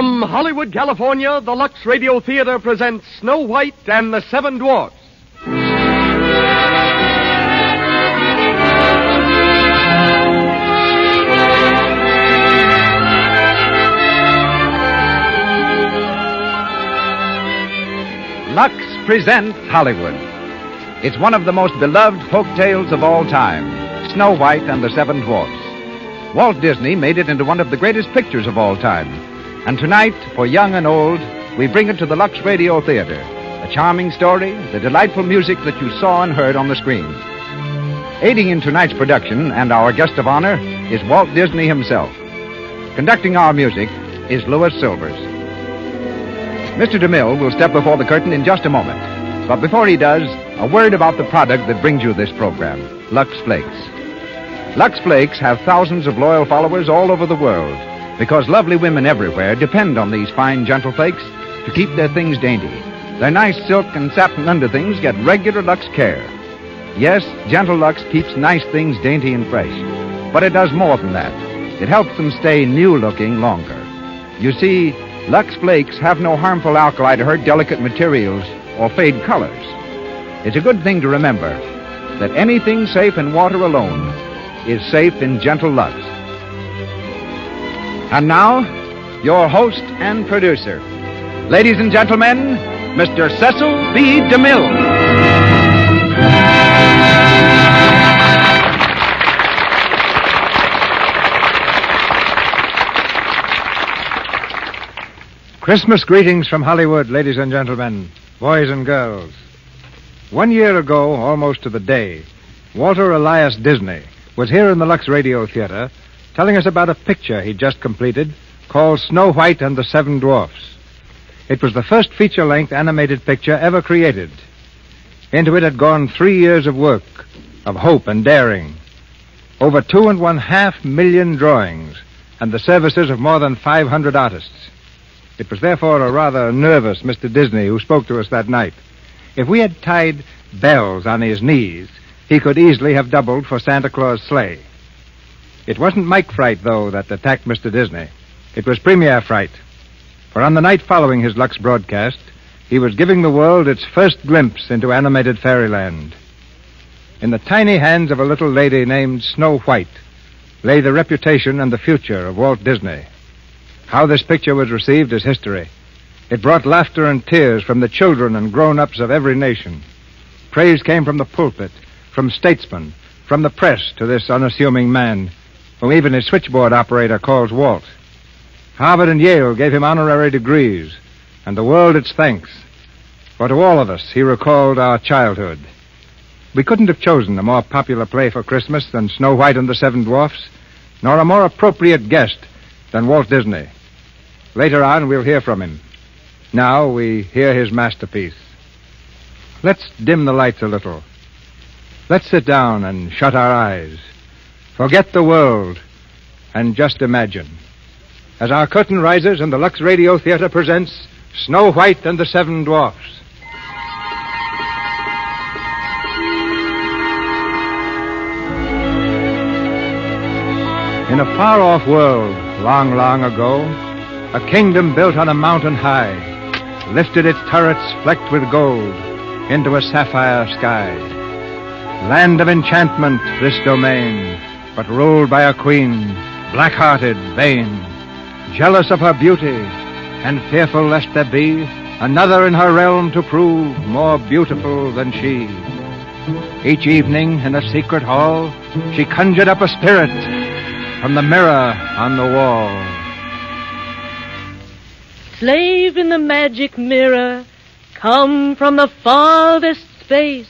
From Hollywood, California, the Lux Radio Theatre presents Snow White and the Seven Dwarfs. Lux presents Hollywood. It's one of the most beloved folk tales of all time, Snow White and the Seven Dwarfs. Walt Disney made it into one of the greatest pictures of all time. And tonight, for young and old, we bring it to the Lux Radio Theatre. A charming story, the delightful music that you saw and heard on the screen. Aiding in tonight's production, and our guest of honor, is Walt Disney himself. Conducting our music is Louis Silvers. Mr. Demille will step before the curtain in just a moment. But before he does, a word about the product that brings you this program, Lux Flakes. Lux Flakes have thousands of loyal followers all over the world because lovely women everywhere depend on these fine, gentle flakes to keep their things dainty. Their nice silk and satin underthings get regular Lux care. Yes, gentle Lux keeps nice things dainty and fresh, but it does more than that. It helps them stay new-looking longer. You see, Lux Flakes have no harmful alkali to hurt delicate materials or fade colors. It's a good thing to remember that anything safe in water alone is safe in gentle Lux. And now, your host and producer. Ladies and gentlemen, Mr. Cecil B. Demille. Christmas greetings from Hollywood, ladies and gentlemen, boys and girls. 1 year ago, almost to the day, Walter Elias Disney was here in the Lux Radio Theatre telling us about a picture he'd just completed called Snow White and the Seven Dwarfs. It was the first feature-length animated picture ever created. Into it had gone 3 years of work, of hope and daring, over 2.5 million drawings, and the services of more than 500 artists. It was therefore a rather nervous Mr. Disney who spoke to us that night. If we had tied bells on his knees, he could easily have doubled for Santa Claus' sleigh. It wasn't Mike fright, though, that attacked Mr. Disney. It was premiere fright. For on the night following his Lux broadcast, he was giving the world its first glimpse into animated fairyland. In the tiny hands of a little lady named Snow White lay the reputation and the future of Walt Disney. How this picture was received is history. It brought laughter and tears from the children and grown-ups of every nation. Praise came from the pulpit, from statesmen, from the press to this unassuming man, whom even his switchboard operator calls Walt. Harvard and Yale gave him honorary degrees, and the world its thanks. For to all of us, he recalled our childhood. We couldn't have chosen a more popular play for Christmas than Snow White and the Seven Dwarfs, nor a more appropriate guest than Walt Disney. Later on, we'll hear from him. Now we hear his masterpiece. Let's dim the lights a little. Let's sit down and shut our eyes. Forget the world and just imagine. As our curtain rises and the Lux Radio Theatre presents Snow White and the Seven Dwarfs. In a far-off world, long, long ago, a kingdom built on a mountain high lifted its turrets flecked with gold into a sapphire sky. Land of enchantment, this domain, but ruled by a queen, black-hearted, vain, jealous of her beauty, and fearful lest there be another in her realm to prove more beautiful than she. Each evening in a secret hall, she conjured up a spirit from the mirror on the wall. Slave in the magic mirror, come from the farthest space.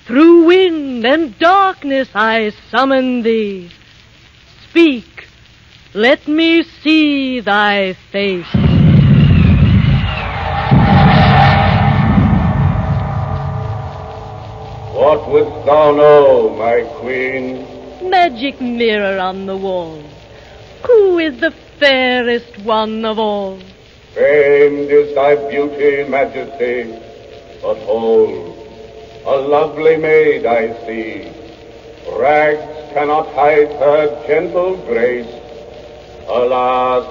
Through wind and darkness I summon thee. Speak, let me see thy face. What wouldst thou know, my queen? Magic mirror on the wall, who is the fairest one of all? Famed is thy beauty, majesty, but hold, a lovely maid I see. Rags cannot hide her gentle grace. Alas,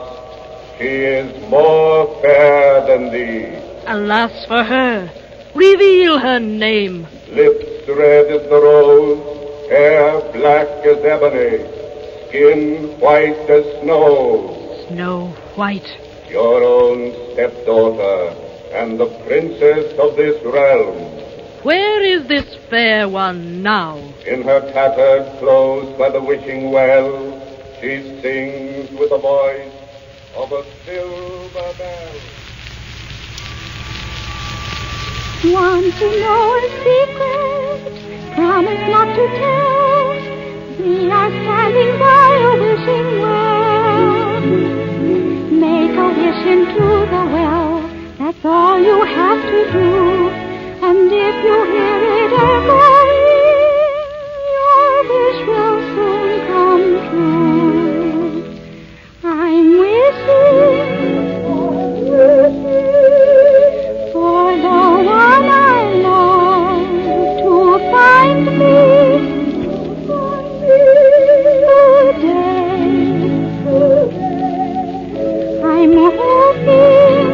She is more fair than thee. Alas for her. Reveal her name. Lips red as the rose, hair black as ebony, skin white as snow. Snow White. Your own stepdaughter and the princess of this realm. Where is this fair one now? In her tattered clothes by the wishing well, she sings with the voice of a silver bell. Want to know a secret? Promise not to tell. We are standing by a wishing well. Make a wish into the well. That's all you have to do. And if you hear it echoing, your wish will soon come true. I'm wishing for the one I love to find me today. I'm hoping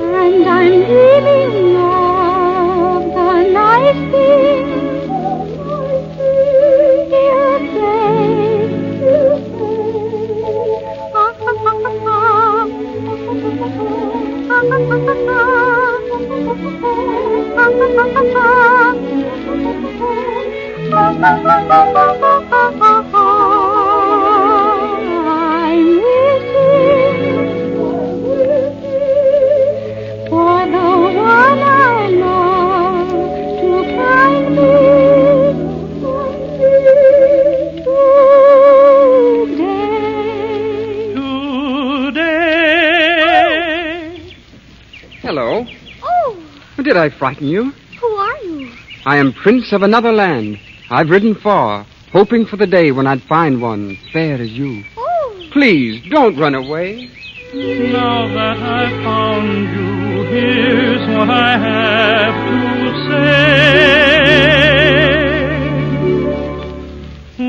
and I'm dreaming of the nice things he'll say. I'm wishing for the one I love to find me today. Hello. Oh, Did I frighten you? who are you? I am Prince of another land. I've ridden far, hoping for the day when I'd find one fair as you. Oh, Please, don't run away. Now that I've found you, here's what I have to say.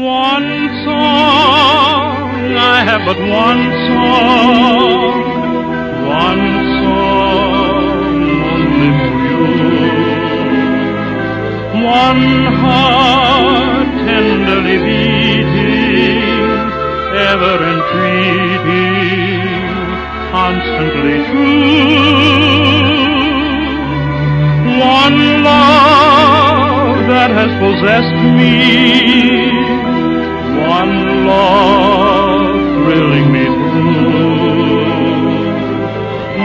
One song, I have but one song. One song only for you. One heart tenderly beating, ever entreating, constantly true. One love that has possessed me. One love thrilling me through.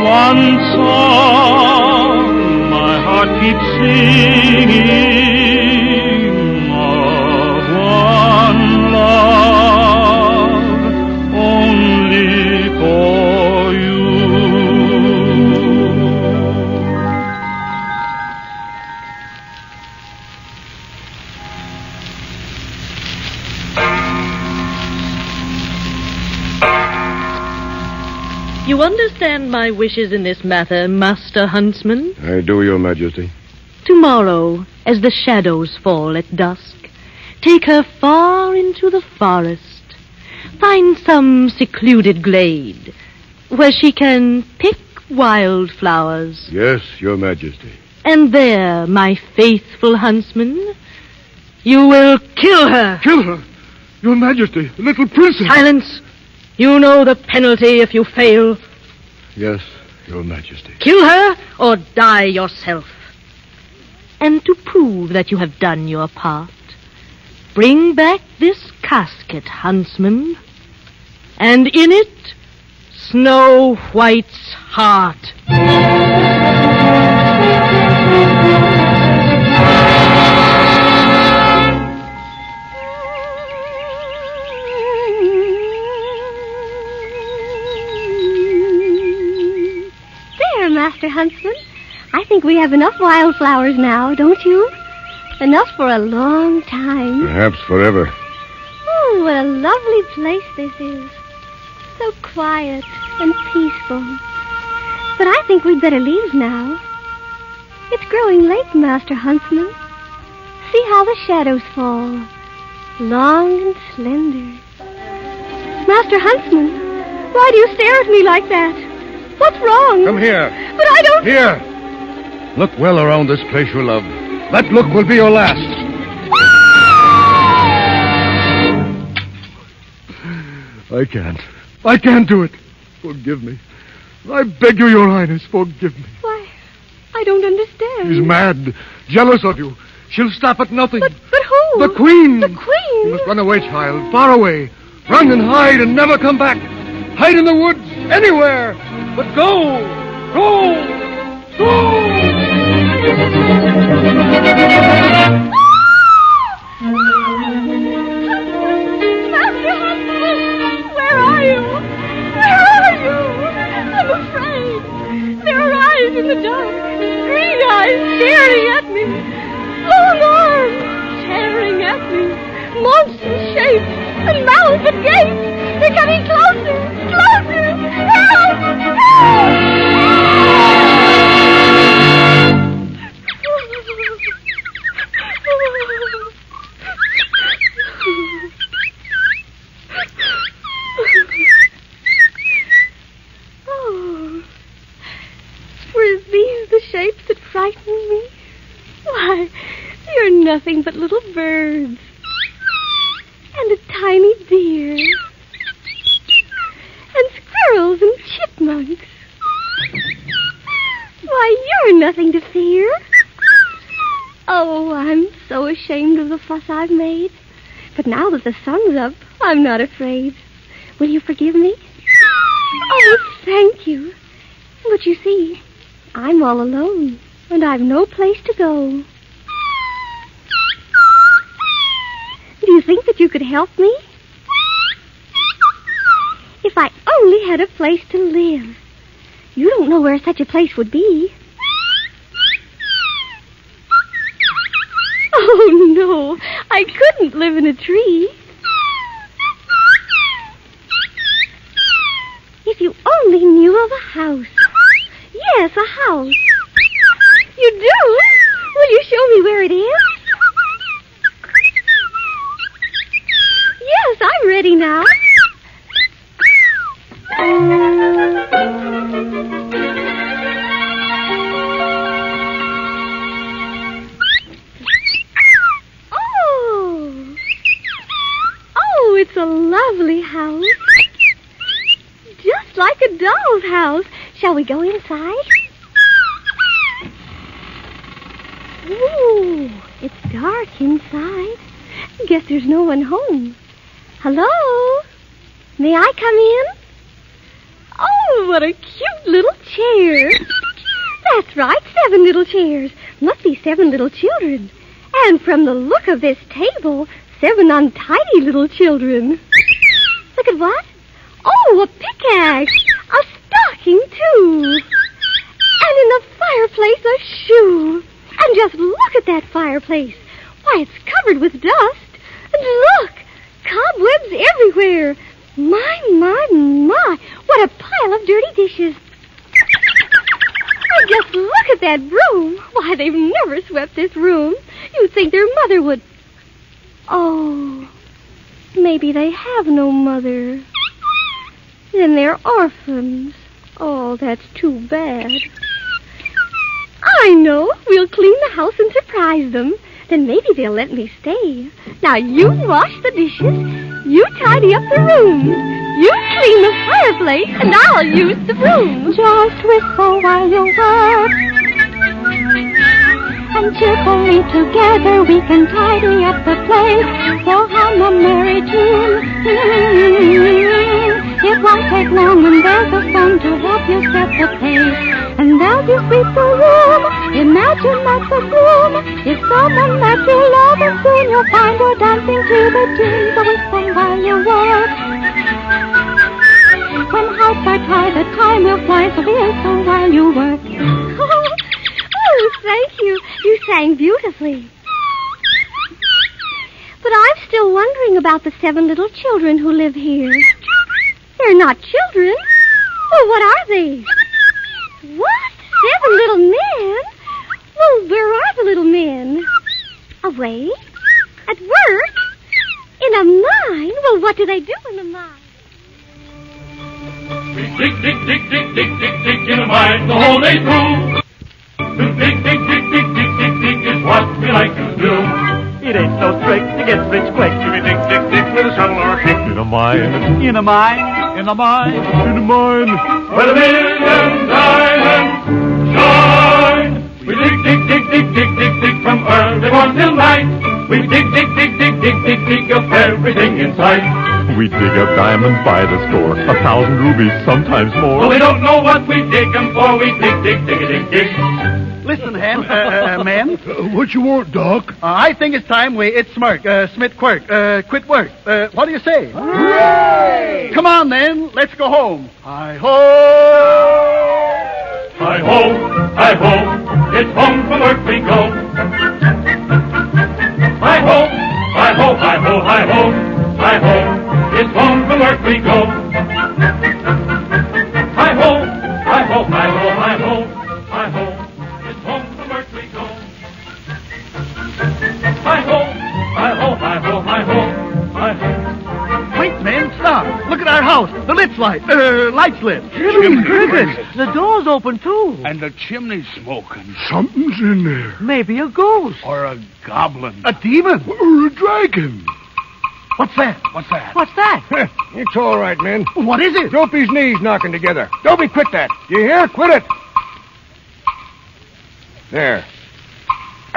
One song my heart keeps singing. Of one love only for you. You understand my wishes in this matter, Master Huntsman? I do, Your Majesty. Tomorrow, as the shadows fall at dusk, take her far into the forest. Find some secluded glade where she can pick wildflowers. Yes, Your Majesty. And there, my faithful huntsman, you will kill her. Kill her? Your Majesty, the little princess. Silence! You know the penalty if you fail. Yes, Your Majesty. Kill her or die yourself. And to prove that you have done your part, bring back this casket, huntsman, and in it, Snow White's heart. there, Master Huntsman. I think we have enough wildflowers now, don't you? Enough for a long time. Perhaps forever. Oh, what a lovely place this is. So quiet and peaceful. But I think we'd better leave now. It's growing late, Master Huntsman. See how the shadows fall. Long and slender. Master Huntsman, why do you stare at me like that? What's wrong? Come here. But I don't... Here. Look well around this place you love. That look will be your last. I can't do it. Forgive me. I beg you, Your Highness, forgive me. Why, I don't understand. She's mad. Jealous of you. She'll stop at nothing. But who? The Queen. The Queen? You must run away, child. Far away. Run and hide and never come back. Hide in the woods. Anywhere. But go. Go. Go. Master Huntsman, where are you? Where are you? I'm afraid. There are eyes in the dark. Green eyes staring at me. Long arms tearing at me. Monstrous shapes and mouths and gapes. They're coming closer. Closer. Help! Oh, were these the shapes that frightened me? Why, you're nothing but little birds. And a tiny deer. And squirrels and chipmunks. Why, you're nothing to fear. Oh, I'm so ashamed of the fuss I've made. But now that the sun's up, I'm not afraid. Will you forgive me? Oh, thank you. But you see, I'm all alone, and I've no place to go. Do you think that you could help me? If I only had a place to live. You don't know where such a place would be. Oh, no, I couldn't live in a tree. If you only knew of a house. Yes, a house. You do? Will you show me where it is? Yes, I'm ready now. Oh, it's a lovely house. Just like a doll's house. Shall we go inside? Ooh, it's dark inside. Guess there's no one home. Hello? May I come in? Oh, what a cute little chair. That's right, 7 little chairs. Must be 7 little children. And from the look of this table, 7 untidy little children. Look at what? Oh, a pickaxe. A stocking, too. And in the fireplace, a shoe. And just look at that fireplace. Why, it's covered with dust. And look, cobwebs everywhere. My, what a pile of dirty dishes. And just look at that broom. Why, they've never swept this room. You'd think their mother would... Oh, maybe they have no mother. Then they're orphans. Oh, that's too bad. I know. We'll clean the house and surprise them. Then maybe they'll let me stay. Now, you wash the dishes, you tidy up the room, you clean the fireplace, and I'll use the broom. Just whistle while you work, and cheerfully together we can tidy up the place. So hum a merry tune. It won't take long when there's a sun to help you set the pace. And as you sweep the room, imagine that the groom is someone that you love, and soon you'll find her dancing to the tune. So whistle while you work. When hearts are tied, the time will fly, so whistle while you work. Oh, thank you. You sang beautifully. But I'm still wondering about the 7 little children who live here. They're not children. Well, what are they? What? 7 little men? Well, where are the little men? Away? At work? In a mine? Well, what do they do in the mine? We dig, dig, dig, dig, dig, dig, dig in a mine the whole day through. To dig, dig, dig, dig, dig, dig, dig is what we like to do. It ain't so strict to get rich quick. We dig, dig, dig with a shovel or a pick. In a mine. In a mine. In a mine. In a mine. Where the million diamonds shine. We dig, dig, dig, dig, dig, dig, dig from early morn till night. We dig, dig, dig, dig, dig, dig, dig up everything in sight. We dig up diamonds by the score, 1,000 rubies, sometimes more. But we don't know what we dig them for. We dig, dig, dig, dig, dig. Listen, man. What you want, Doc? I think it's time we Smith Quirk, quit work. What do you say? Hooray! Come on, then. Let's go home. Hi-ho! Hi-ho, hi-ho, it's home from work we go. Hi-ho, hi-ho, hi-ho, hi-ho, hi-ho, it's home from work we go. Hi-ho, hi-ho, hi-ho, hi-ho, hi-ho, it's home from work we go. Hi-ho, hi-ho, hi-ho, hi-ho, hi-ho. Wait, man, stop. Look at our house. The lights lit. Chimney crickets. The door's open, too. And the chimney's smoking. Something's in there. Maybe a ghost. Or a goblin. A demon. Or a dragon. What's that? What's that? What's that? It's all right, men. What is it? Dopey's knees knocking together. Dopey, quit that. You hear? Quit it. There.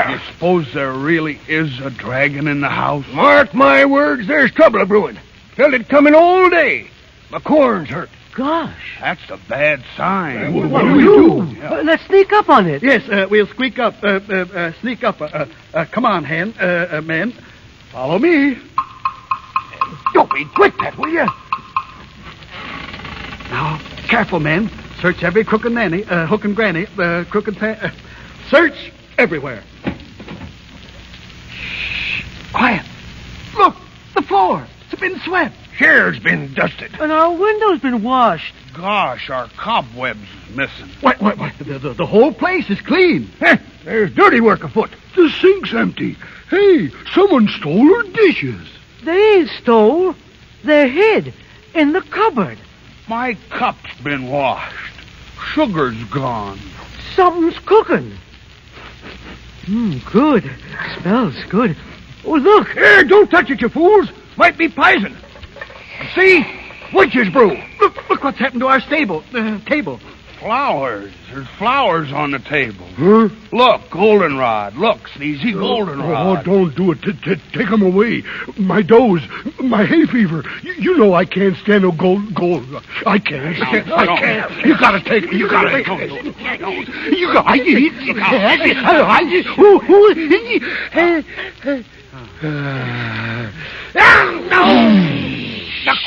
You suppose there really is a dragon in the house? Mark my words, there's trouble a-brewing. Felt it coming all day. My corn's hurt. Gosh. That's a bad sign. What do we do? Yeah. Let's sneak up on it. Yes, we'll sneak up. Sneak up. Come on, men. Follow me. Dopey, quit that, will you? Now, careful, men. Search every crook and nanny, hook and granny, crook and search everywhere. Shh. Quiet. Look, the floor. It's been swept. Chair's been dusted. And our window's been washed. Gosh, our cobwebs is missing. What? The whole place is clean. There's dirty work afoot. The sink's empty. Hey, someone stole our dishes. They ain't stole. They're hid in the cupboard. My cup's been washed. Sugar's gone. Something's cooking. Good. Smells good. Oh, look. Here, don't touch it, you fools. Might be poison. See? Witch's brew. Look what's happened to our table. Flowers. There's flowers on the table. Huh? Look, goldenrod. Look, Sneezy, goldenrod. Oh, don't do it. Take them away. My doze. My hay fever. You know I can't stand no gold. I can't. I can't. You gotta take me. You gotta take me. You got. You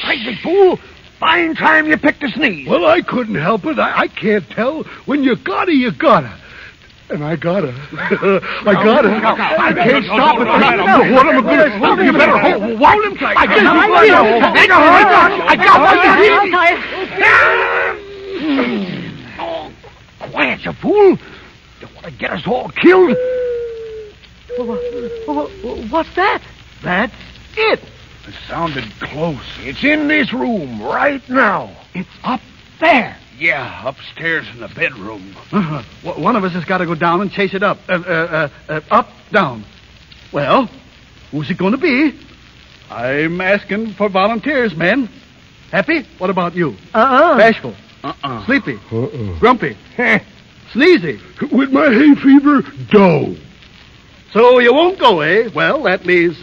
crazy fool. Fine time you picked a sneeze. Well, I couldn't help it. I can't tell. When you gotta, you gotta. And I gotta. I gotta. I can't stop it. What am I going to do? You better hold him tight. I got quiet, you fool. You want to get us all killed? What's that? That's it. It sounded close. It's in this room right now. It's up there. Yeah, upstairs in the bedroom. One of us has got to go down and chase it up. Up, down. Well, who's it going to be? I'm asking for volunteers, men. Happy? What about you? Bashful? Sleepy? Grumpy? Sneezy? With my hay fever, dough. So you won't go, eh? Well, that leaves,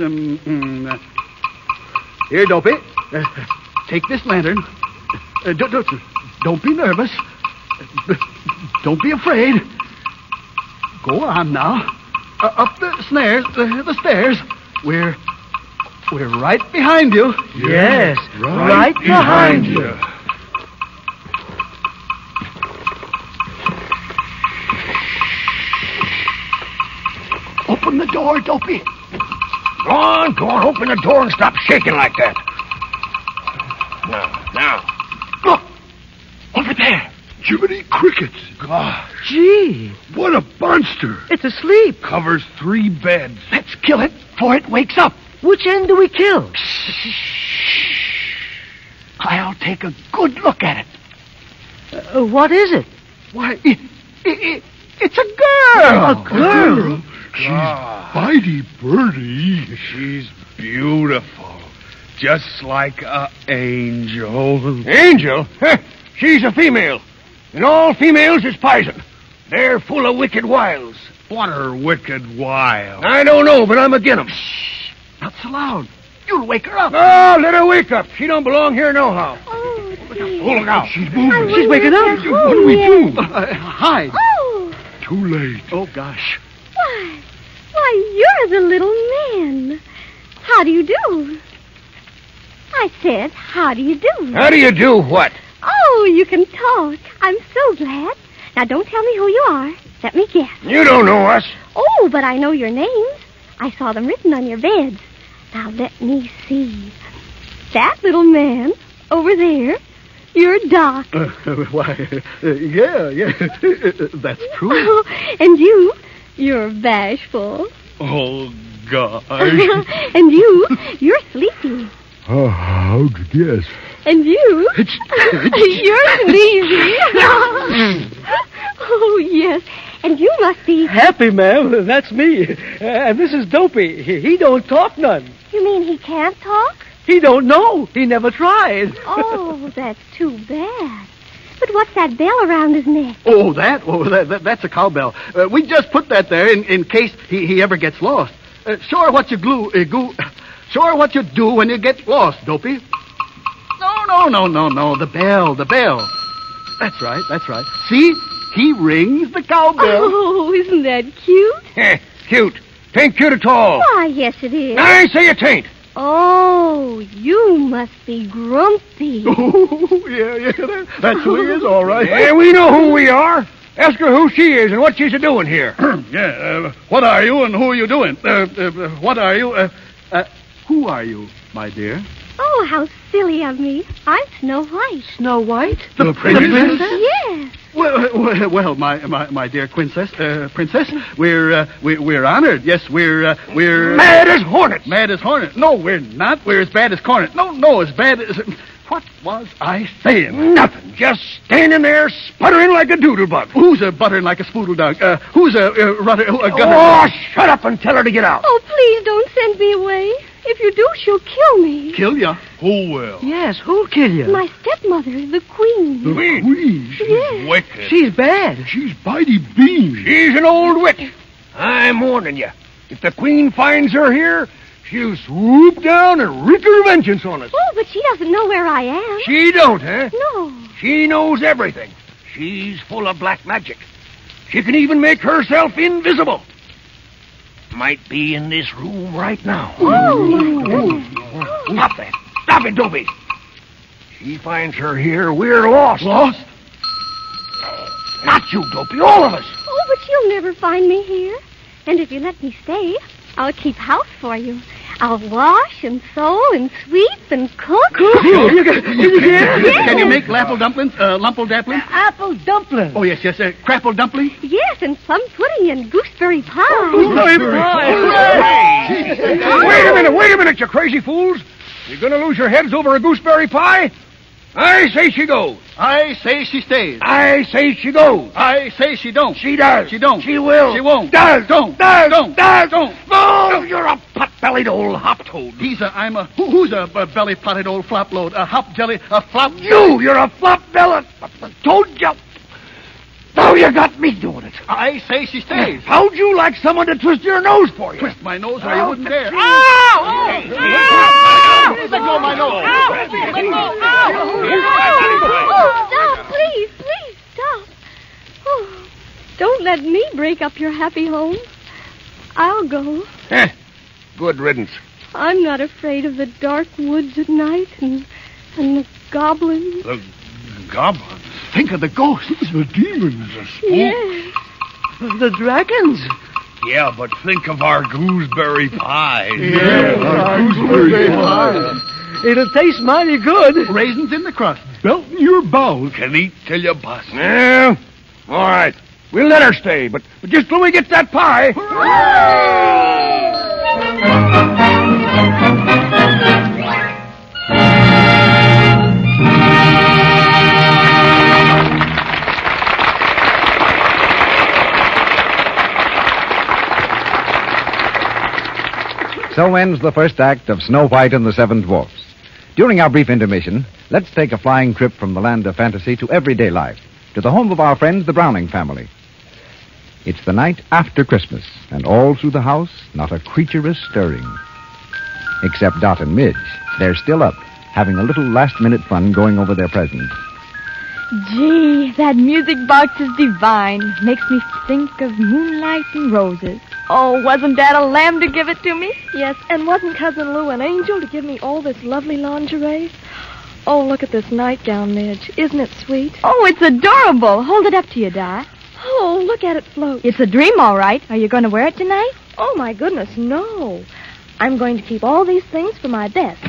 here, Dopey. Take this lantern. Don't be nervous. Don't be afraid. Go on now. Up the stairs. We're right behind you. Yes, right behind you. Open the door, Dopey. Go on, open the door and stop shaking like that. Now. Look, over there. Jiminy crickets. Gosh. Gee. What a monster. It's asleep. Covers 3 beds. Let's kill it before it wakes up. Which end do we kill? Shh. I'll take a good look at it. What is it? Why, it's a girl. A girl? She's Bitey Birdie. She's beautiful. Just like an angel. Angel? She's a female. And all females is poison. They're full of wicked wiles. What are wicked wiles? I don't know, but I'm agin 'em. Shh, not so loud. You'll wake her up. Oh, let her wake up. She don't belong here nohow. Oh, dear. Oh, look out. She's moving. She's waking up. What do we do? Hide. Oh, Too late. Oh, gosh. why, you're the little man. How do you do? I said, how do you do? How do you do what? Oh, you can talk. I'm so glad. Now, don't tell me who you are. Let me guess. You don't know us. Oh, but I know your names. I saw them written on your beds. Now, let me see. That little man over there, you're Doc. Why, yeah. That's true. Oh, and you're Bashful. Oh, gosh. And you're Sleepy. Oh, how'd you guess? And you're Sneezy. Oh, yes. And you must be... Happy, ma'am. That's me. And this is Dopey. He don't talk none. You mean he can't talk? He don't know. He never tried. Oh, that's too bad. But what's that bell around his neck? Oh, that's a cowbell. We just put that there in case he ever gets lost. Sure what you Sure what you do when you get lost, Dopey. No. The bell. That's right. See? He rings the cowbell. Oh, isn't that cute? Cute. Tain't cute at all. Why, yes, it is. I say it ain't. Oh, you must be grumpy. Oh, yeah, that's who he is, all right. Yeah, we know who we are. Ask her who she is and what she's a-doing here. Yeah, what are you and who are you doing? What are you? Who are you, my dear? Oh, how silly of me. I'm Snow White. Snow White? The princess? Yes. Well, my dear princess, we're honored. Yes, we're mad as hornets. Mad as hornets. No, we're not. We're as bad as cornet. No, as bad as. What was I saying? Nothing. Just standing there sputtering like a doodlebug. Who's a buttering like a spoodle dog? Who's a gunner? Oh, shut up and tell her to get out. Oh, please don't send me away. If you do, she'll kill me. Kill ya? Who will? Yes, who'll kill you? My stepmother, the Queen. The Queen? Yes. Wicked. She's bad. She's Bitey Bean. She's an old witch. I'm warning you. If the Queen finds her here, she'll swoop down and wreak her vengeance on us. Oh, but she doesn't know where I am. She don't, huh? No. She knows everything. She's full of black magic. She can even make herself invisible. Might be in this room right now. Oh, my goodness. Stop that. Stop it, Dopey. She finds her here, we're lost. Lost? Not you, Dopey, all of us. Oh, but you'll never find me here. And if you let me stay, I'll keep house for you. I'll wash and sew and sweep and cook. Can you make lapple dumplings? Lumple dumplings? Apple dumpling. Oh, yes. Crapple dumpling? Yes, and plum pudding and gooseberry pie. Gooseberry pie. Wait a minute, you crazy fools. You're going to lose your heads over a gooseberry pie? I say she goes. I say she stays. I say she goes. I say she don't. She does. She don't. She will. She won't. Does. Don't. Does. Don't. Does. Don't. Oh, you're a pot-bellied old hop-toad. Who's a belly-potted old flop-load? A hop-jelly, a flop... You're a flop-bellied toad jump. Now you got me doing it. I say she stays. How'd you like someone to twist your nose for you? Twist my nose or you wouldn't dare. Ow! Let go of my nose. Oh, stop, please, stop. Oh, don't let me break up your happy home. I'll go. Good riddance. I'm not afraid of the dark woods at night and the goblins. The goblins? Think of the ghosts. The demons. The spooks. Yes. The dragons. Yeah, but think of our gooseberry pie. Yeah, gooseberry pie. It'll taste mighty good. Raisins in the crust. Belt in your bowels. Can eat till you bust. Yeah. All right. We'll let her stay, but just till we get that pie. So ends the first act of Snow White and the Seven Dwarfs. During our brief intermission, let's take a flying trip from the land of fantasy to everyday life, to the home of our friends, the Browning family. It's the night after Christmas, and all through the house, not a creature is stirring. Except Dot and Midge. They're still up, having a little last-minute fun going over their presents. Gee, that music box is divine. Makes me think of moonlight and roses. Oh, wasn't Dad a lamb to give it to me? Yes, and wasn't Cousin Lou an angel to give me all this lovely lingerie? Oh, look at this nightgown, Midge. Isn't it sweet? Oh, it's adorable. Hold it up to you, Dot. Oh, look at it float. It's a dream, all right. Are you going to wear it tonight? Oh, my goodness, no. I'm going to keep all these things for my best.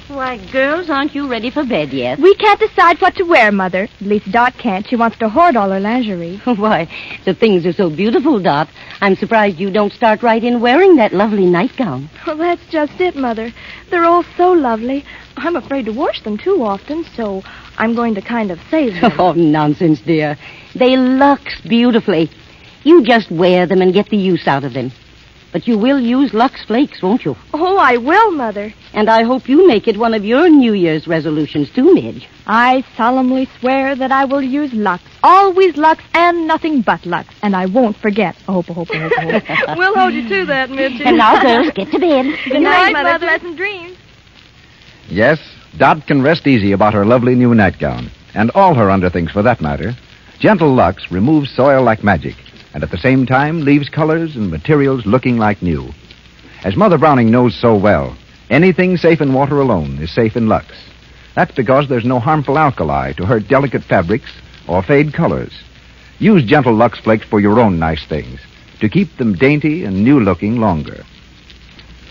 Why, girls, aren't you ready for bed yet? We can't decide what to wear, Mother. At least Dot can't. She wants to hoard all her lingerie. Why, the things are so beautiful, Dot. I'm surprised you don't start right in wearing that lovely nightgown. Well, that's just it, Mother. They're all so lovely. I'm afraid to wash them too often, so I'm going to kind of save them. Oh, nonsense, dear. They lux beautifully. You just wear them and get the use out of them. But you will use Lux Flakes, won't you? Oh, I will, Mother. And I hope you make it one of your New Year's resolutions, too, Midge. I solemnly swear that I will use Lux. Always Lux and nothing but Lux. And I won't forget. Oh, We'll hold you to that, Midge. And now, girls, get to bed. Good night, Mother. Pleasant dreams. Yes, Dot can rest easy about her lovely new nightgown, and all her underthings for that matter. Gentle Lux removes soil like magic, and at the same time leaves colors and materials looking like new. As Mother Browning knows so well, anything safe in water alone is safe in Lux. That's because there's no harmful alkali to hurt delicate fabrics or fade colors. Use gentle Lux Flakes for your own nice things, to keep them dainty and new-looking longer.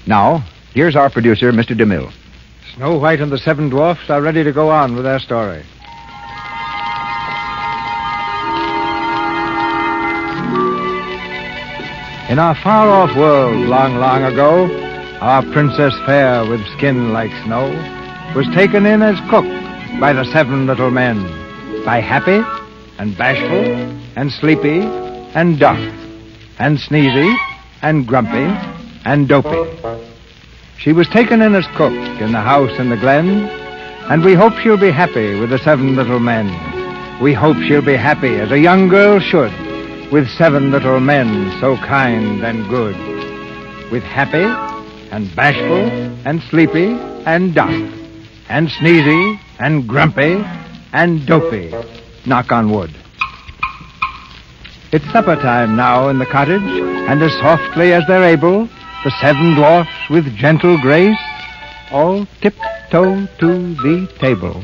Now, here's our producer, Mr. Demille. Snow White and the Seven Dwarfs are ready to go on with their story. In our far-off world, long, long ago, our Princess Fair with skin like snow was taken in as cook by the 7 little men, by Happy and Bashful and Sleepy and Duck and Sneezy and Grumpy and Dopey. She was taken in as cook in the house in the glen, and we hope she'll be happy with the 7 little men. We hope she'll be happy as a young girl should, with 7 little men so kind and good. With Happy and Bashful and Sleepy and Duck and Sneezy and Grumpy and Dopey. Knock on wood. It's supper time now in the cottage, and as softly as they're able, the 7 dwarfs with gentle grace all tiptoe to the table.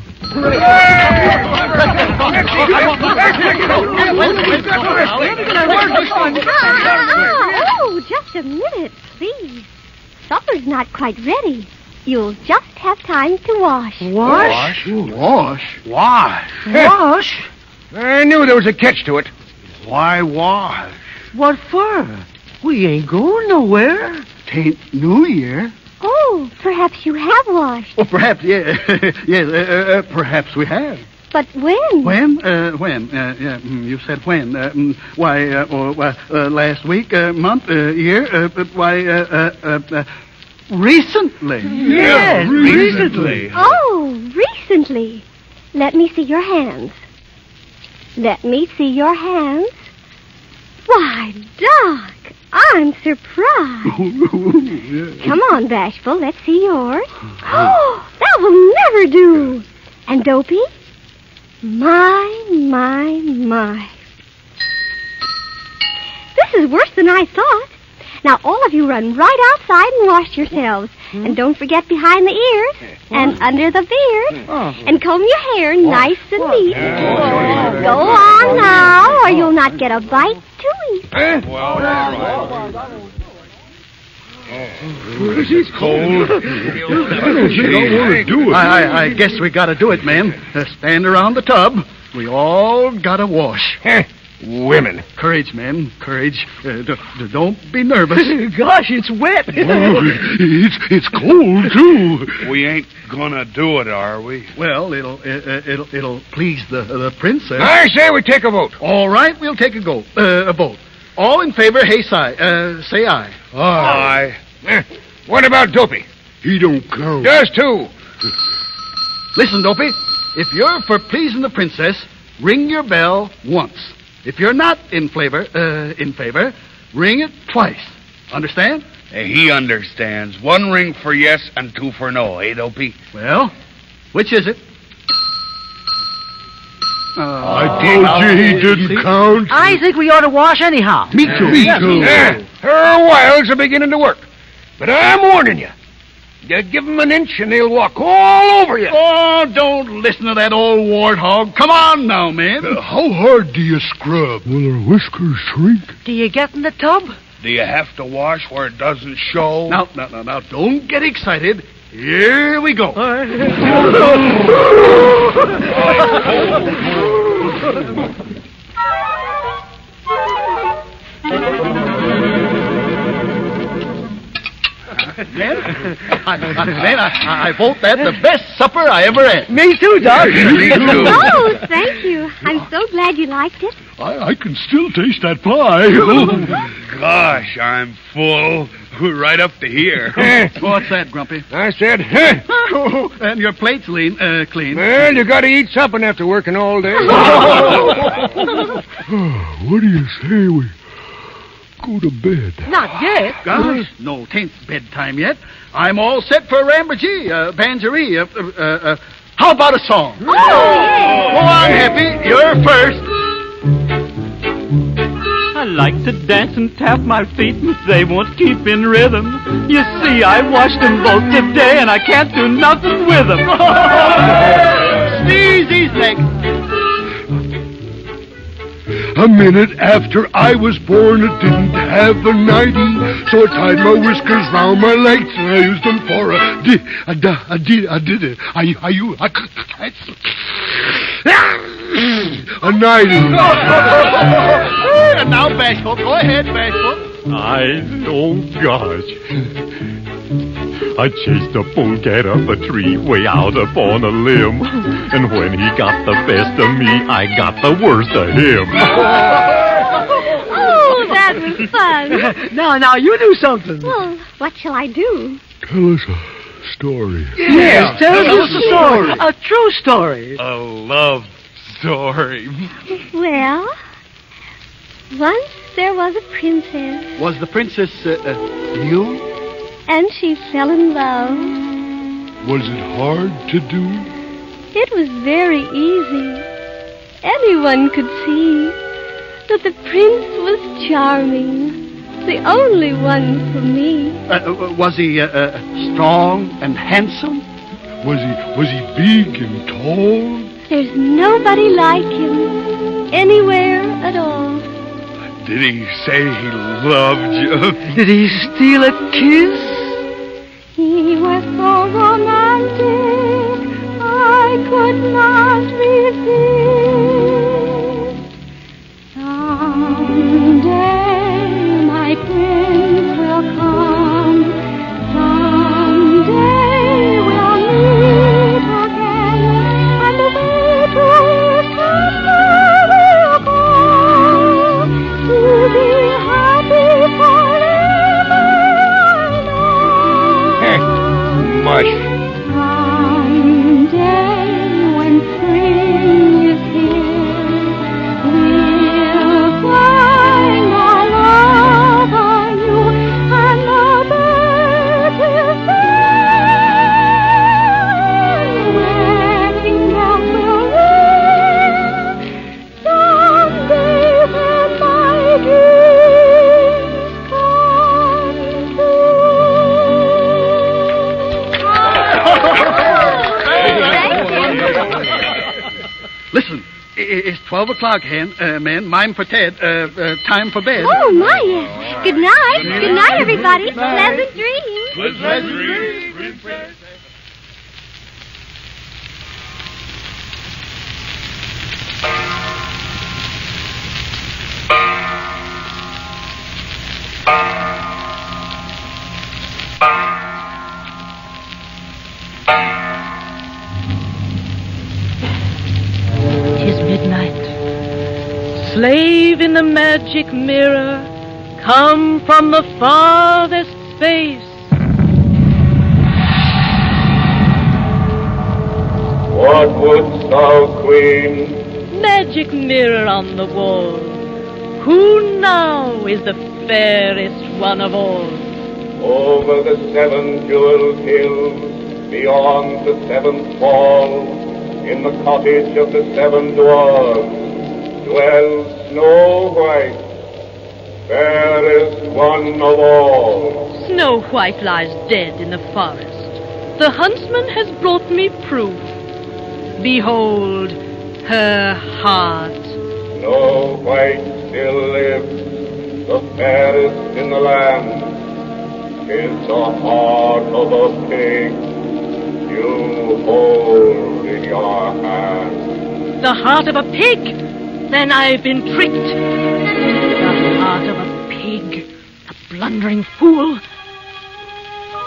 Oh, just a minute, please. Supper's not quite ready. You'll just have time to wash. Wash? Wash? Wash? I knew there was a catch to it. Why wash? What for? We ain't going nowhere. 'Tain't New Year. Oh, perhaps you have washed. Oh, perhaps, yeah. Perhaps we have. But when? When? You said when. Last week, month, year, recently. Yeah, recently. Oh, recently. Let me see your hands. Let me see your hands. Why, Doc, I'm surprised. Come on, Bashful, let's see yours. Oh, that will never do. And Dopey? My. This is worse than I thought. Now, all of you run right outside and wash yourselves. And don't forget behind the ears and under the beard. And comb your hair nice and neat. Go on now, or you'll not get a bite to eat. It's cold. I don't think I want to do it. I guess we gotta do it, man. Stand around the tub. We all gotta wash. Women. Courage, man. Courage. Don't be nervous. Gosh, it's wet. It's cold, too. We ain't gonna do it, are we? Well, it'll please the princess. I say we take a vote. All right, we'll take a vote. All in favor, say aye. Aye. What about Dopey? He don't count. Just two. Listen, Dopey. If you're for pleasing the princess, ring your bell once. If you're not in favor, ring it twice. Understand? He understands. One ring for yes and two for no, eh, Dopey? Well, which is it? I told you he didn't count. I think we ought to wash anyhow. Me too. Me too. Her wiles are beginning to work. But I'm warning you. You give them an inch and they'll walk all over you. Oh, don't listen to that old warthog. Come on now, man. How hard do you scrub? Will her whiskers shrink? Do you get in the tub? Do you have to wash where it doesn't show? Now, don't get excited. Here we go. Man, I vote that the best supper I ever had. Me too, Doc. Me too. Oh, thank you. I'm so glad you liked it. I can still taste that pie. Gosh, I'm full. Right up to here. What's that, Grumpy? I said, And your plate's clean. well, you got to eat something after working all day. What do you say we go to bed? Not yet. Gosh, no, 'tain't bedtime yet. I'm all set for a rambergee, banjaree. How about a song? Oh, yeah. Go on, Happy. You're first. I like to dance and tap my feet, and they won't keep in rhythm. You see, I washed them both today, and I can't do nothing with them. Sneezy's next. A minute after I was born, it didn't have a nightie, so I tied my whiskers round my legs, and I used them for a nightie. And now, Bashful. Go ahead, Bashful. Oh, gosh. I chased a polecat up a tree way out upon a limb. And when he got the best of me, I got the worst of him. Oh, that was fun. Now, you do something. Well, what shall I do? Tell us a story. Yes, tell us a story. A true story. A love story. Well, once there was a princess, Was the princess new? and she fell in love. Was it hard to do? It was very easy. Anyone could see that the prince was charming, the only one for me. Was he strong and handsome? Was he big and tall? There's nobody like him anywhere at all. Did he say he loved you? Did he steal a kiss? He was so romantic, I could not resist. Someday my prince will come. Someday we'll meet again, and the way to his castle we'll go to be happy forever. Mush. Someday when spring is here, we'll find our love anew, and the birds will sing, wedding bells will ring. Someday when my dreams come Listen, it's 12 o'clock, man. Mine for Ted. Time for bed. Oh, my, yes. Good night. Good night, everybody. Pleasant dreams. Pleasant dreams. Slave in the magic mirror, come from the farthest space. What wouldst thou, Queen? Magic mirror on the wall, who now is the fairest one of all? Over the 7 jeweled hills, beyond the 7th wall, in the cottage of the 7 dwarfs, dwells Snow White, fairest one of all. Snow White lies dead in the forest. The huntsman has brought me proof. Behold her heart. Snow White still lives, the fairest in the land. 'Tis the heart of a pig you hold in your hand. The heart of a pig? Then I've been tricked. The heart of a pig, a blundering fool.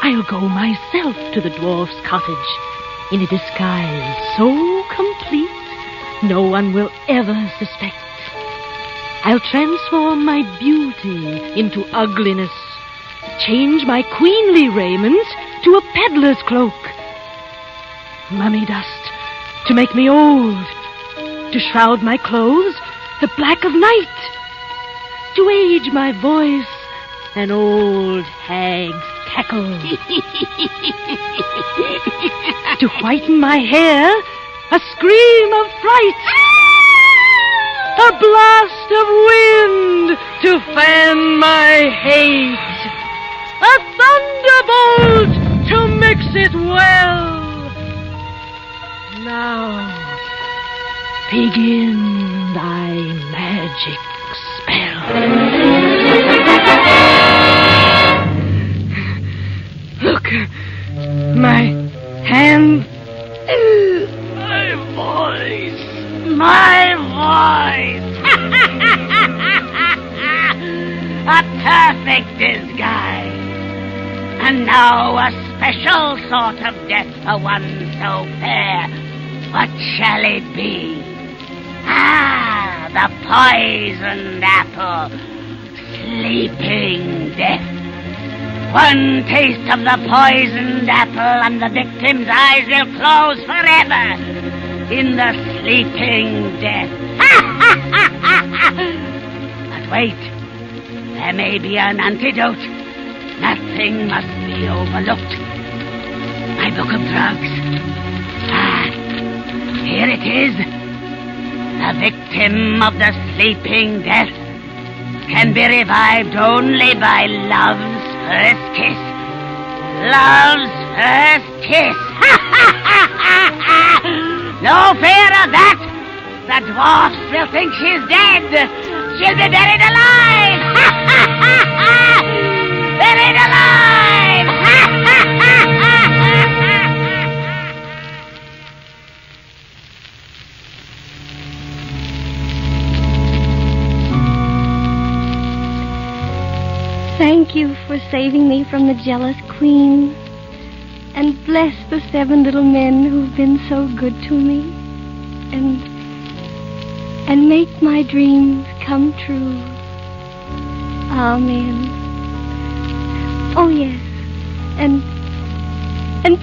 I'll go myself to the dwarf's cottage in a disguise so complete no one will ever suspect. I'll transform my beauty into ugliness, change my queenly raiment to a peddler's cloak, mummy dust to make me old, to shroud my clothes the black of night, to age my voice an old hag's cackle, to whiten my hair a scream of fright, a blast of wind to fan my hate, a thunderbolt to mix it well. Now begin thy magic spell. Look, my hand, my voice. A perfect disguise. And now a special sort of death for one so fair. What shall it be? Ah, the poisoned apple. Sleeping death. One taste of the poisoned apple and the victim's eyes will close forever in the sleeping death. But wait, there may be an antidote. Nothing must be overlooked. My book of drugs. Ah, here it is. The victim of the sleeping death can be revived only by love's first kiss. Love's first kiss. No fear of that. The dwarfs will think she's dead. She'll be buried alive. Buried alive. Thank you for saving me from the jealous queen. And bless the 7 little men who've been so good to me. And make my dreams come true. Amen. Oh, yes. And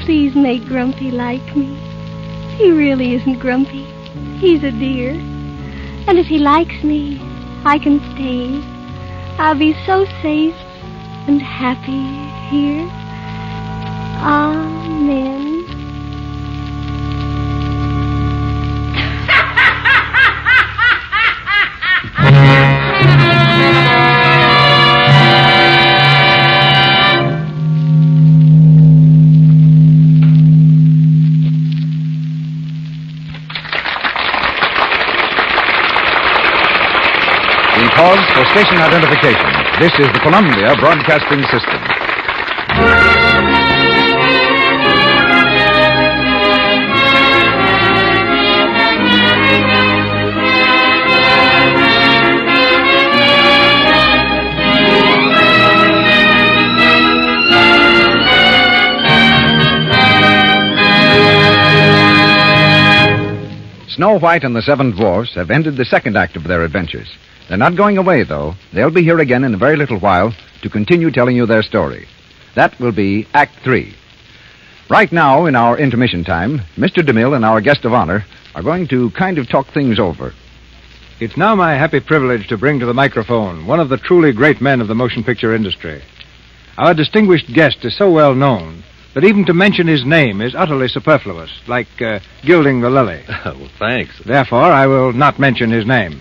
please make Grumpy like me. He really isn't grumpy. He's a dear. And if he likes me, I can stay. I'll be so safe and happy here. Amen. We pause for station identification. This is the Columbia Broadcasting System. Snow White and the 7 Dwarfs have ended the second act of their adventures. They're not going away, though. They'll be here again in a very little while to continue telling you their story. That will be Act 3. Right now, in our intermission time, Mr. Demille and our guest of honor are going to kind of talk things over. It's now my happy privilege to bring to the microphone one of the truly great men of the motion picture industry. Our distinguished guest is so well known that even to mention his name is utterly superfluous, like gilding the lily. Well, thanks. Therefore, I will not mention his name.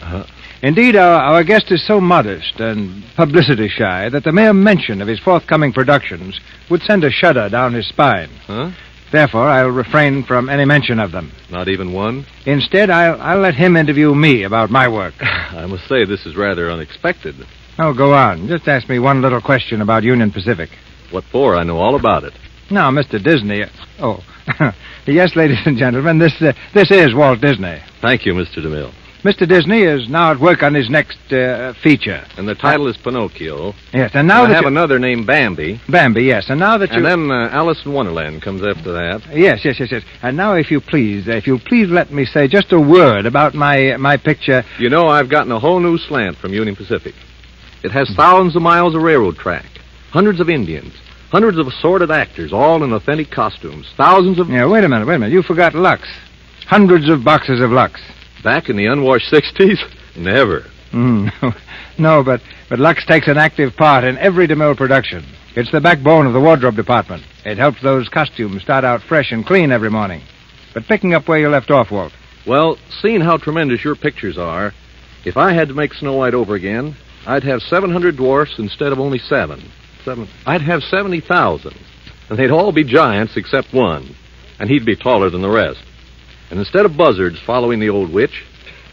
Indeed, our guest is so modest and publicity shy that the mere mention of his forthcoming productions would send a shudder down his spine. Huh? Therefore, I'll refrain from any mention of them. Not even one? Instead, I'll let him interview me about my work. I must say, this is rather unexpected. Oh, go on. Just ask me one little question about Union Pacific. What for? I know all about it. Now, Mr. Disney... Oh, yes, ladies and gentlemen, this is Walt Disney. Thank you, Mr. Demille. Mr. Disney is now at work on his next feature. And the title is Pinocchio. Yes, and now I have another named Bambi. Bambi, yes, and now that you... And then Alice in Wonderland comes after that. Yes. And now, if you'll please let me say just a word about my picture... You know, I've gotten a whole new slant from Union Pacific. It has thousands of miles of railroad track, hundreds of Indians, hundreds of assorted actors, all in authentic costumes, thousands of... Yeah, wait a minute. You forgot Lux. Hundreds of boxes of Lux. Back in the unwashed 60s? Never. No, but Lux takes an active part in every Demille production. It's the backbone of the wardrobe department. It helps those costumes start out fresh and clean every morning. But picking up where you left off, Walt. Well, seeing how tremendous your pictures are, if I had to make Snow White over again, I'd have 700 dwarfs instead of only 7. I'd have 70,000. And they'd all be giants except one. And he'd be taller than the rest. And instead of buzzards following the old witch,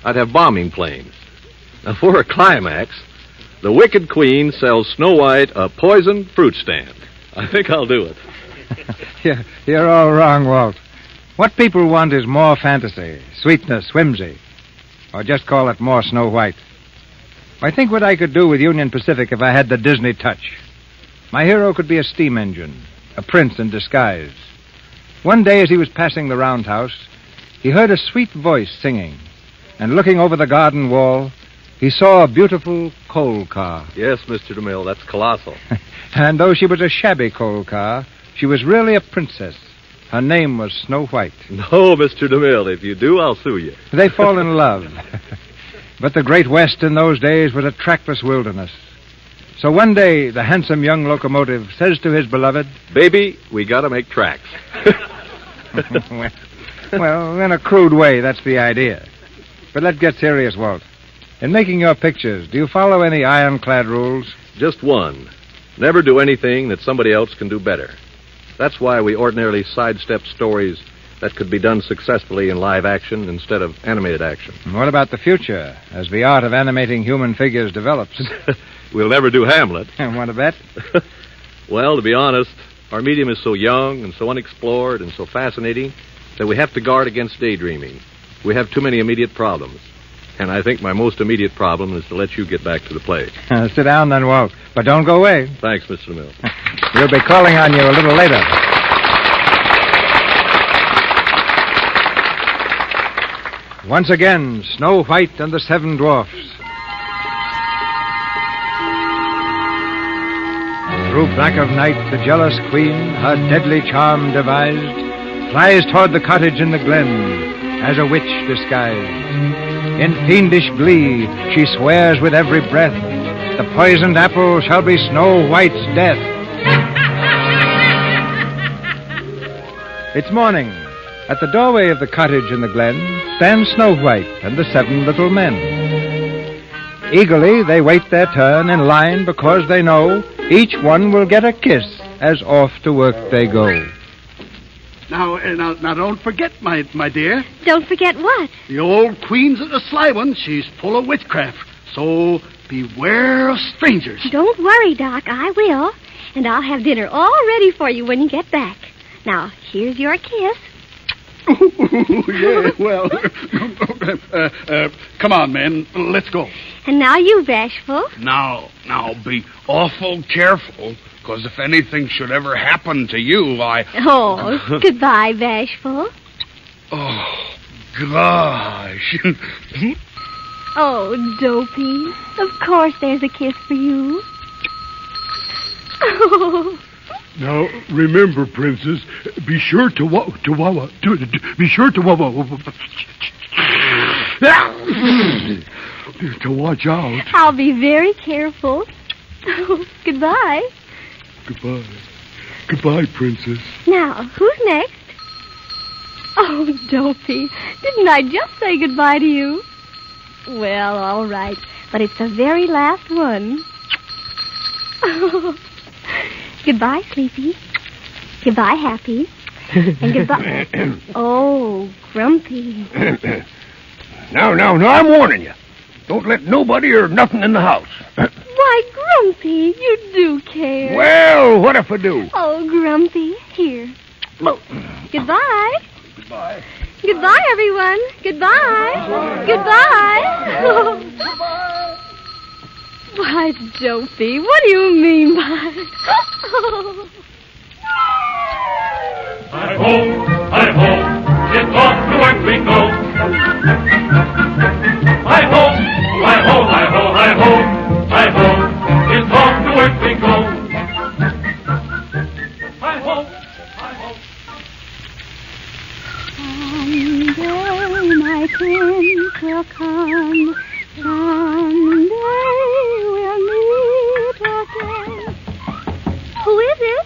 I'd have bombing planes. Now, for a climax, the wicked queen sells Snow White a poisoned fruit stand. I think I'll do it. Yeah, you're all wrong, Walt. What people want is more fantasy, sweetness, whimsy. Or just call it more Snow White. I think what I could do with Union Pacific if I had the Disney touch. My hero could be a steam engine, a prince in disguise. One day as he was passing the roundhouse, he heard a sweet voice singing, and looking over the garden wall, he saw a beautiful coal car. Yes, Mr. DeMille, that's colossal. And though she was a shabby coal car, she was really a princess. Her name was Snow White. No, Mr. DeMille, if you do, I'll sue you. They fall in love. But the Great West in those days was a trackless wilderness. So one day, the handsome young locomotive says to his beloved, "Baby, we gotta make tracks." Well, in a crude way, that's the idea. But let's get serious, Walt. In making your pictures, do you follow any ironclad rules? Just one. Never do anything that somebody else can do better. That's why we ordinarily sidestep stories that could be done successfully in live action instead of animated action. And what about the future, as the art of animating human figures develops? We'll never do Hamlet. Want to bet? Well, to be honest, our medium is so young and so unexplored and so fascinating that we have to guard against daydreaming. We have too many immediate problems. And I think my most immediate problem is to let you get back to the play. Sit down then, Walt. But don't go away. Thanks, Mr. DeMille. We'll be calling on you a little later. Once again, Snow White and the Seven Dwarfs. Through black of night, the jealous queen, her deadly charm devised, flies toward the cottage in the glen, as a witch disguised. In fiendish glee, she swears with every breath, the poisoned apple shall be Snow White's death. It's morning. At the doorway of the cottage in the glen stands Snow White and the 7 little men. Eagerly, they wait their turn in line because they know each one will get a kiss as off to work they go. Now, don't forget, my dear. Don't forget what? The old queen's a sly one. She's full of witchcraft. So beware of strangers. Don't worry, Doc. I will. And I'll have dinner all ready for you when you get back. Now, here's your kiss. Yeah, well, come on, men. Let's go. And now you, Bashful. Now, be awful careful, because if anything should ever happen to you, Oh, goodbye, Bashful. Oh, gosh. Oh, Dopey. Of course there's a kiss for you. Oh. Now, remember, Princess, be sure to watch out. I'll be very careful. Goodbye. Goodbye. Goodbye, Princess. Now, who's next? Oh, Dopey, didn't I just say goodbye to you? Well, all right, but it's the very last one. Goodbye, Sleepy. Goodbye, Happy. And goodbye... Oh, Grumpy. Now, I'm warning you. Don't let nobody or nothing in the house. Why, Grumpy, you do care. Well, what if I do? Oh, Grumpy, here. Goodbye. Goodbye. Goodbye, everyone. Goodbye. Goodbye. Why, Dopey, what do you mean by... Hi-ho, hi-ho, it's off to work we go. Hi-ho, hi-ho, hi-ho, hi-ho, hi-ho, it's off to work we go. Hi-ho, hi-ho. Someday my prince will come. Someday we'll meet again. Who is it?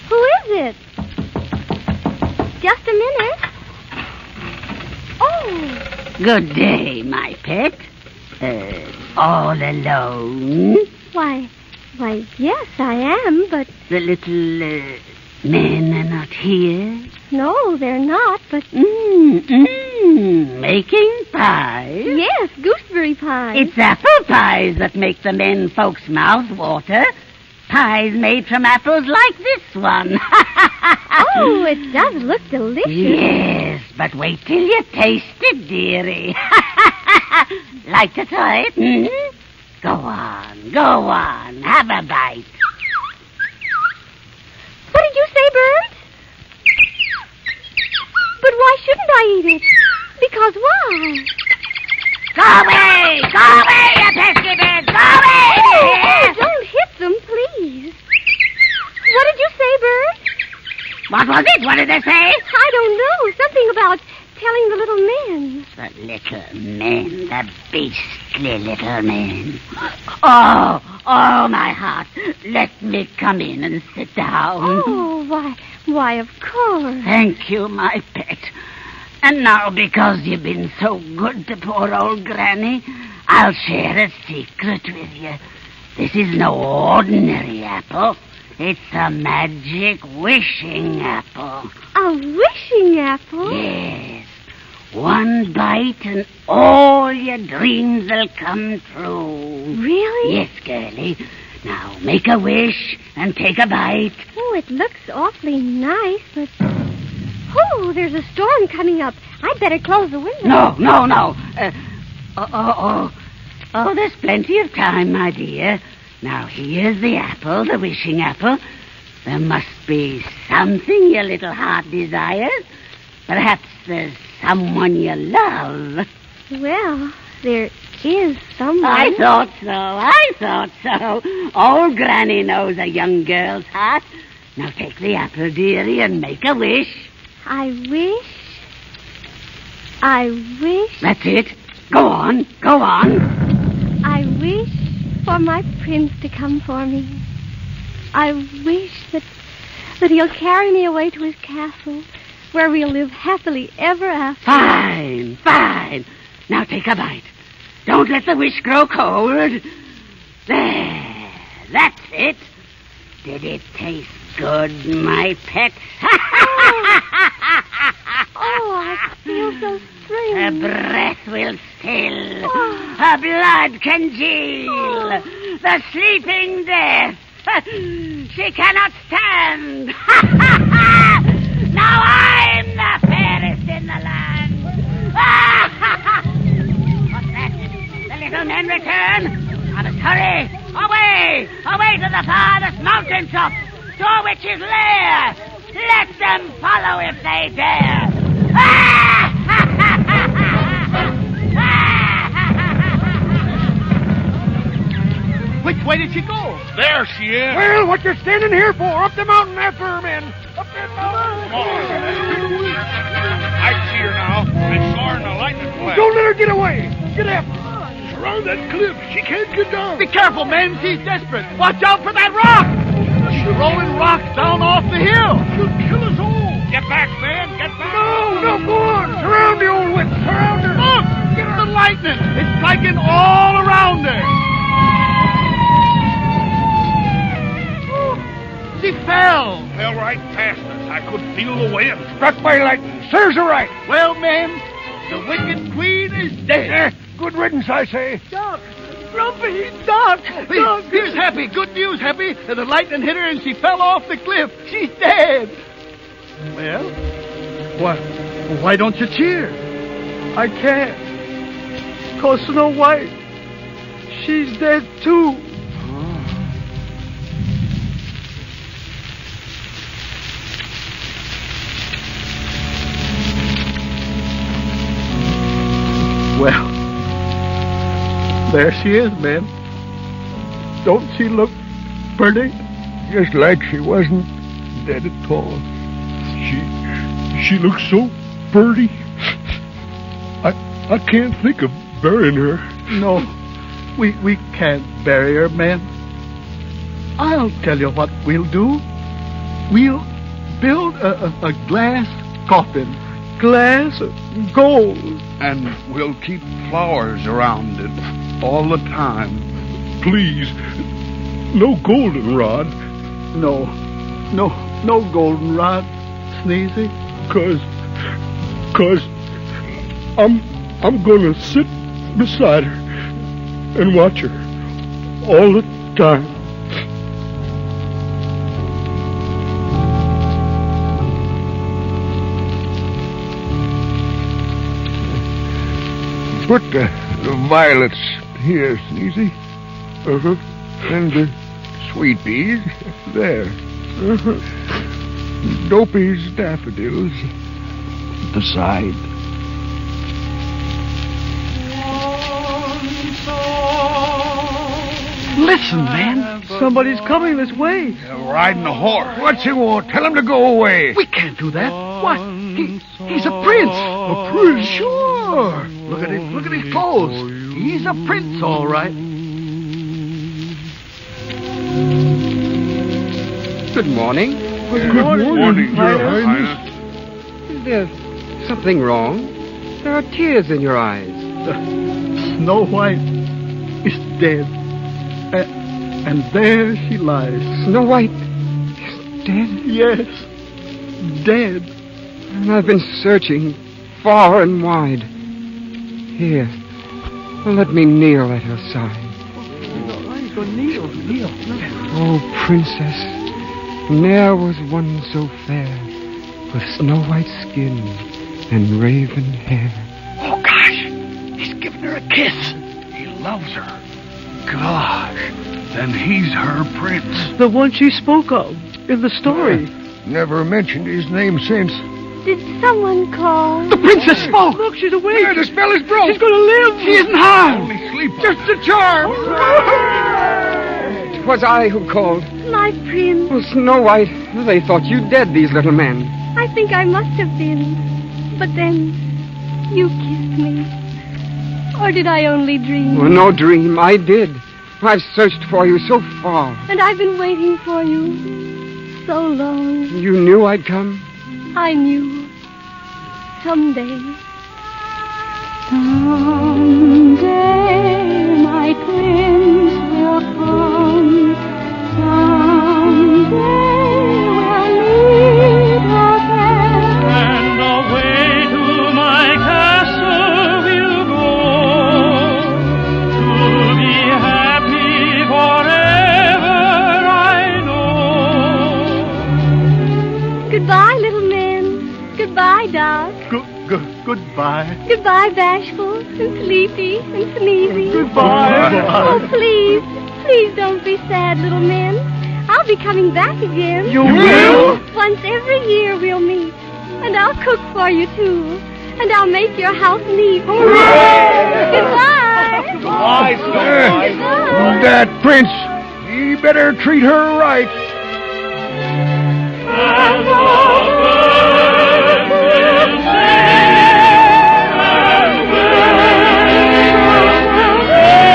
Who is it? Just a minute. Oh. Good day, my pet. All alone? Why, yes, I am, but... The little men are not here? No, they're not, but... Making pies? Yes, gooseberry pies. It's apple pies that make the men folks' mouth water. Pies made from apples like this one. Oh, it does look delicious. Yes, but wait till you taste it, dearie. Like to try it? Go on, have a bite. What did you say, Bert? But why shouldn't I eat it? Because why? Go away, you pesky bird, go away! Oh, don't hit them, please. What did you say, Bert? What was it? What did they say? I don't know. Something about telling the little men. The little men, the beastly little men. Oh, my heart. Let me come in and sit down. Oh, why, of course. Thank you, my pet. And now, because you've been so good to poor old Granny, I'll share a secret with you. This is no ordinary apple. It's a magic wishing apple. A wishing apple? Yes. One bite and all your dreams will come true. Really? Yes, girlie. Now, make a wish and take a bite. Oh, it looks awfully nice, but... Oh, there's a storm coming up. I'd better close the window. No. There's plenty of time, my dear. Now, here's the apple, the wishing apple. There must be something your little heart desires. Perhaps there's someone you love. Well, there is someone. I thought so. Old Granny knows a young girl's heart. Now, take the apple, dearie, and make a wish. I wish... That's it. Go on. I wish for my prince to come for me. I wish that he'll carry me away to his castle, where we'll live happily ever after. Fine. Now take a bite. Don't let the wish grow cold. There. That's it. Did it taste good, my pet? Oh, I feel so strange. Her breath will still. Her blood congeal. The sleeping death. She cannot stand. Now I'm the fairest in the land. What's that? The little men return. I must hurry. Away to the farthest mountaintop, to a witch's lair. Let them follow if they dare. where did she go? There she is. Well, what you standing here for? Up the mountain after her, men. Up the mountain. I see her now. I saw her in the lightning flash. Don't let her get away. Get after her. Around that cliff. She can't get down. Be careful, men. She's desperate. Watch out for that rock. She's rolling rocks down off the hill. She'll kill us all. Get back, man. Get back. No, go on. Surround the old witch. Surround her. Look, the lightning. It's striking all around her. She fell. Fell right past us. I could feel the wind. Struck by lightning. Serves her right. Well, men, the wicked queen is dead. Good riddance, I say. Doc, Grumpy, Doc. Here's Happy. Good news, Happy. The lightning hit her and she fell off the cliff. She's dead. Well, why don't you cheer? I can't. 'Cause Snow White, she's dead too. Well, there she is, man. Don't she look pretty? Just like she wasn't dead at all. She looks so pretty. I can't think of burying her. No, we can't bury her, man. I'll tell you what we'll do. We'll build a glass coffin. Glass of gold. And we'll keep flowers around it all the time. Please, no goldenrod. No goldenrod, Sneezy. 'Cause I'm gonna sit beside her and watch her all the time. Put the violets here, Sneezy. And the sweet peas there. Dopey's daffodils at the side. Listen, man. Somebody's coming this way. Riding a horse. What's he want? Tell him to go away. We can't do that. What? He's a prince. A prince? Sure. Look at his clothes. He's a prince, all right. Good morning. Good morning, Your Highness. Is there something wrong? There are tears in your eyes. Snow White is dead. And there she lies. Snow White is dead? Yes, dead. And I've been searching far and wide. Here, let me kneel at her side. Kneel. Oh, princess, ne'er was one so fair, with snow white skin and raven hair. Oh, gosh, he's giving her a kiss. He loves her. Gosh, then he's her prince. The one she spoke of in the story. Never mentioned his name since. Did someone call? The princess spoke. Look, she's awake. Yeah, the spell is broke. She's going to live. She isn't harmed. Only sleep. Just a charm. It was I who called. My prince. Oh, Snow White, they thought you dead, these little men. I think I must have been. But then, you kissed me. Or did I only dream? Oh, no dream, I did. I've searched for you so far. And I've been waiting for you so long. You knew I'd come? I knew. Someday. Someday my prince will come. Someday we'll meet again. And away to my castle we'll go, to be happy forever, I know. Goodbye, little men. Goodbye, Doc. Goodbye. Goodbye, Bashful and Sleepy and Sneezy. Goodbye. Oh, please don't be sad, little men. I'll be coming back again. You will? Once every year we'll meet, and I'll cook for you too, and I'll make your house neat. Goodbye. Goodbye, Snow White. That prince, He better treat her right. And all birds will sing, and birds will sing,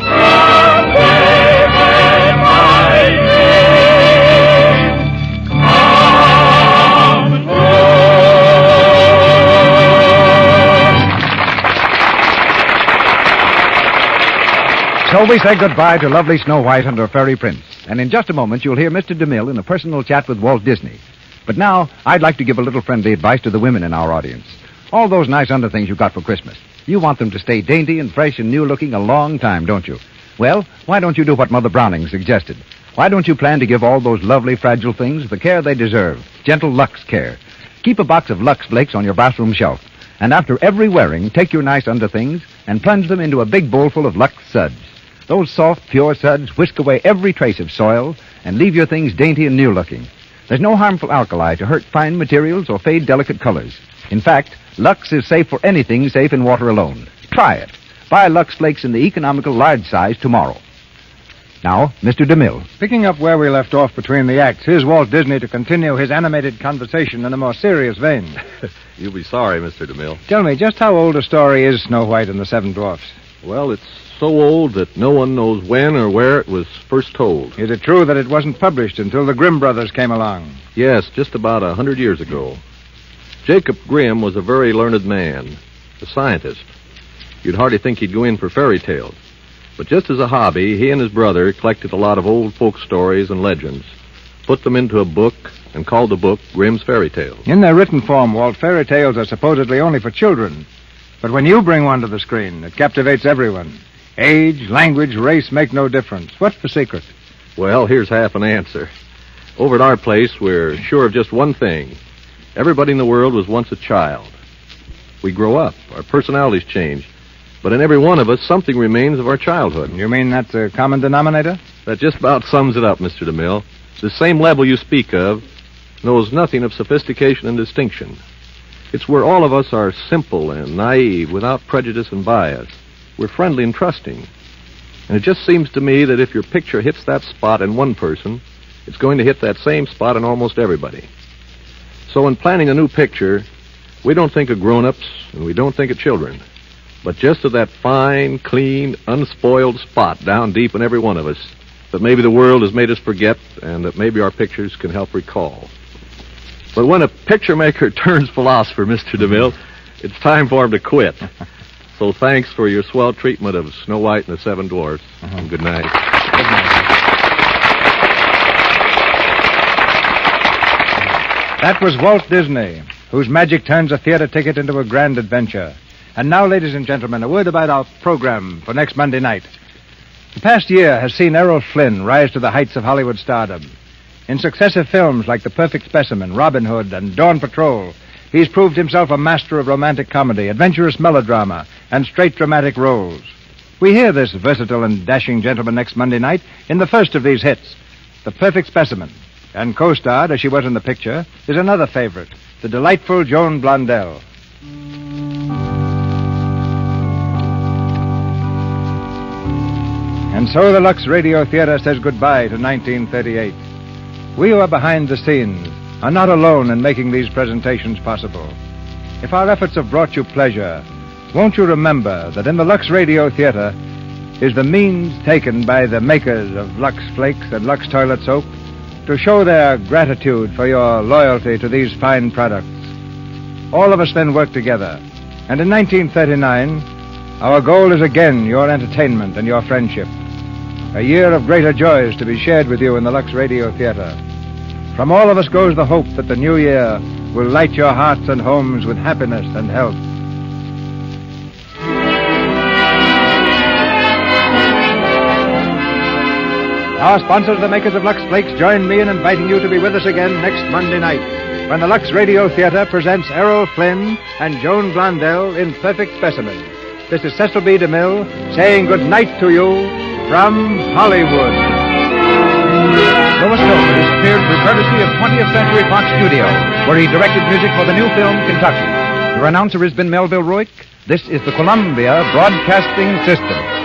from David my King, come So we say goodbye to lovely Snow White and her fairy prince. And in just a moment, you'll hear Mr. Demille in a personal chat with Walt Disney. But now, I'd like to give a little friendly advice to the women in our audience. All those nice underthings you got for Christmas, you want them to stay dainty and fresh and new-looking a long time, don't you? Well, why don't you do what Mother Browning suggested? Why don't you plan to give all those lovely, fragile things the care they deserve? Gentle Lux care. Keep a box of Lux Flakes on your bathroom shelf. And after every wearing, take your nice underthings and plunge them into a big bowl full of Lux suds. Those soft, pure suds whisk away every trace of soil and leave your things dainty and new-looking. There's no harmful alkali to hurt fine materials or fade delicate colors. In fact, Lux is safe for anything safe in water alone. Try it. Buy Lux Flakes in the economical large size tomorrow. Now, Mr. Demille. Picking up where we left off between the acts, here's Walt Disney to continue his animated conversation in a more serious vein. You'll be sorry, Mr. Demille. Tell me, just how old a story is Snow White and the Seven Dwarfs? Well, it's so old that no one knows when or where it was first told. Is it true that it wasn't published until the Grimm brothers came along? Yes, just about 100 years ago. Jacob Grimm was a very learned man, a scientist. You'd hardly think he'd go in for fairy tales. But just as a hobby, he and his brother collected a lot of old folk stories and legends, put them into a book, and called the book Grimm's Fairy Tales. In their written form, Walt, fairy tales are supposedly only for children. But when you bring one to the screen, it captivates everyone. Age, language, race make no difference. What's the secret? Well, here's half an answer. Over at our place, we're sure of just one thing. Everybody in the world was once a child. We grow up. Our personalities change. But in every one of us, something remains of our childhood. You mean that's a common denominator? That just about sums it up, Mr. DeMille. The same level you speak of knows nothing of sophistication and distinction. It's where all of us are simple and naive, without prejudice and bias. We're friendly and trusting. And it just seems to me that if your picture hits that spot in one person, it's going to hit that same spot in almost everybody. So in planning a new picture, we don't think of grown-ups and we don't think of children, but just of that fine, clean, unspoiled spot down deep in every one of us that maybe the world has made us forget and that maybe our pictures can help recall. But when a picture maker turns philosopher, Mr. DeMille, it's time for him to quit. So thanks for your swell treatment of Snow White and the Seven Dwarfs. And good night. Good night. That was Walt Disney, whose magic turns a theater ticket into a grand adventure. And now, ladies and gentlemen, a word about our program for next Monday night. The past year has seen Errol Flynn rise to the heights of Hollywood stardom. In successive films like The Perfect Specimen, Robin Hood, and Dawn Patrol, he's proved himself a master of romantic comedy, adventurous melodrama, and straight dramatic roles. We hear this versatile and dashing gentleman next Monday night in the first of these hits, The Perfect Specimen. And co-starred, as she was in the picture, is another favorite, the delightful Joan Blondell. And so the Lux Radio Theatre says goodbye to 1938. We who are behind the scenes are not alone in making these presentations possible. If our efforts have brought you pleasure, won't you remember that in the Lux Radio Theatre is the means taken by the makers of Lux Flakes and Lux Toilet Soap to show their gratitude for your loyalty to these fine products. All of us then work together, and in 1939, our goal is again your entertainment and your friendship. A year of greater joys to be shared with you in the Lux Radio Theatre. From all of us goes the hope that the new year will light your hearts and homes with happiness and health. Our sponsors, the makers of Lux Flakes, join me in inviting you to be with us again next Monday night when the Lux Radio Theatre presents Errol Flynn and Joan Blondell in Perfect Specimen. This is Cecil B. DeMille saying good night to you from Hollywood. Louis Silvers appeared through courtesy of 20th Century Fox Studio, where he directed music for the new film Kentucky. Your announcer has been Melville Rourke. This is the Columbia Broadcasting System.